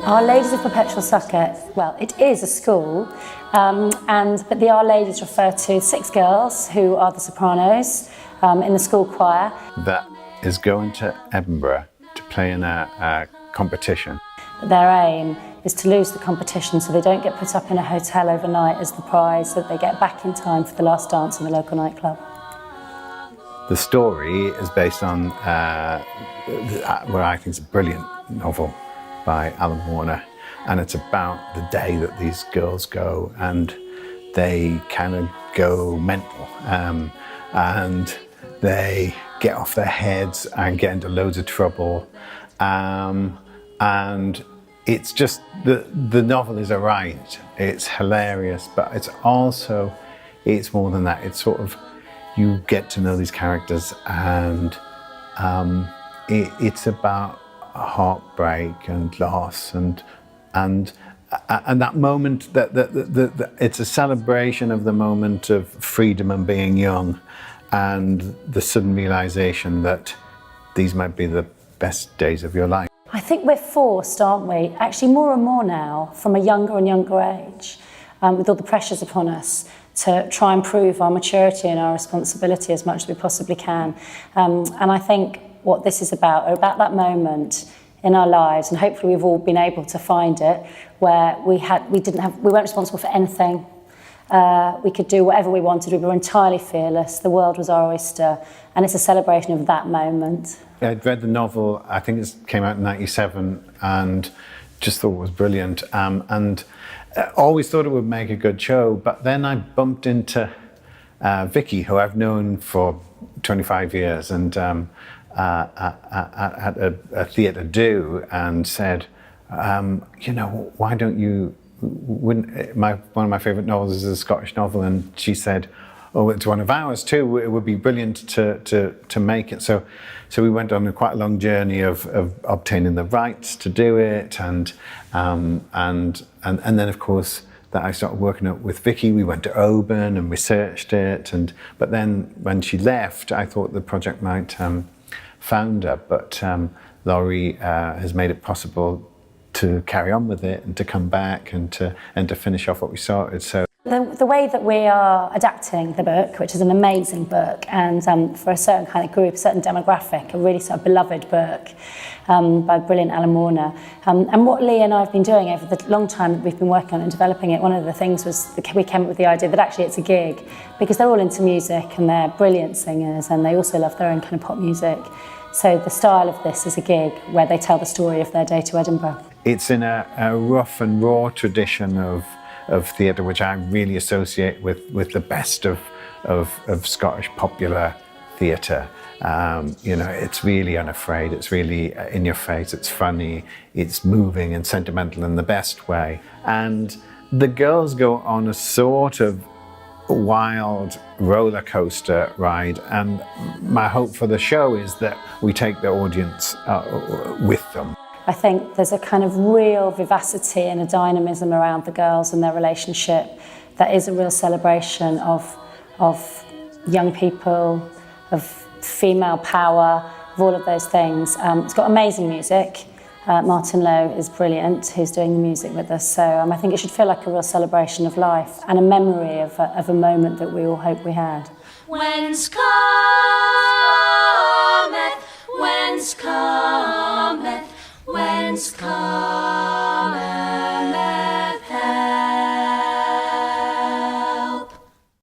Our Ladies of Perpetual Succour, well, it is a school, but the Our Ladies refer to 6 girls who are the Sopranos in the school choir. That is going to Edinburgh to play in a competition. Their aim is to lose the competition so they don't get put up in a hotel overnight as the prize, so that they get back in time for the last dance in the local nightclub. The story is based on what I think is a brilliant novel by Alan Warner, and it's about the day that these girls go and they kind of go mental, and they get off their heads and get into loads of trouble, and it's just the novel is a ride. It's hilarious, but it's more than that. It's sort of, you get to know these characters, and it's about heartbreak and loss, and that moment, that it's a celebration of the moment of freedom and being young, and the sudden realization that these might be the best days of your life. I think we're forced, aren't we, actually more and more now, from a younger and younger age, with all the pressures upon us, to try and prove our maturity and our responsibility as much as we possibly can. And I think what this is about that moment in our lives, and hopefully we've all been able to find it, where we weren't responsible for anything. We could do whatever we wanted. We were entirely fearless. The world was our oyster, and it's a celebration of that moment. I'd read the novel, I think it came out in '97, and just thought it was brilliant, and always thought it would make a good show. But then I bumped into Vicky, who I've known for 25 years, and at a theatre do, and said, why don't you, one of my favourite novels is a Scottish novel, and she said, oh, it's one of ours too, it would be brilliant to make it. So we went on quite a long journey of obtaining the rights to do it, and then of course that I started working up with Vicky. We went to Oban and researched it, but then when she left, I thought the project might founder, but Laurie has made it possible to carry on with it and to come back and to finish off what we started. So the way that we are adapting the book, which is an amazing book, and for a certain kind of group, a certain demographic, a really sort of beloved book by brilliant Alan Warner. And what Lee and I have been doing over the long time that we've been working on and developing it, one of the things was we came up with the idea that actually it's a gig, because they're all into music and they're brilliant singers, and they also love their own kind of pop music. So the style of this is a gig where they tell the story of their day to Edinburgh. It's in a rough and raw tradition of theatre, which I really associate with the best of Scottish popular theatre. It's really unafraid, it's really in your face, it's funny, it's moving and sentimental in the best way. And the girls go on a sort of wild roller coaster ride, and my hope for the show is that we take the audience with them. I think there's a kind of real vivacity and a dynamism around the girls and their relationship that is a real celebration of young people, of female power, of all of those things. It's got amazing music. Martin Lowe is brilliant, who's doing the music with us. So I think it should feel like a real celebration of life and a memory of a moment that we all hope we had. Whence cometh, whence cometh, whence cometh.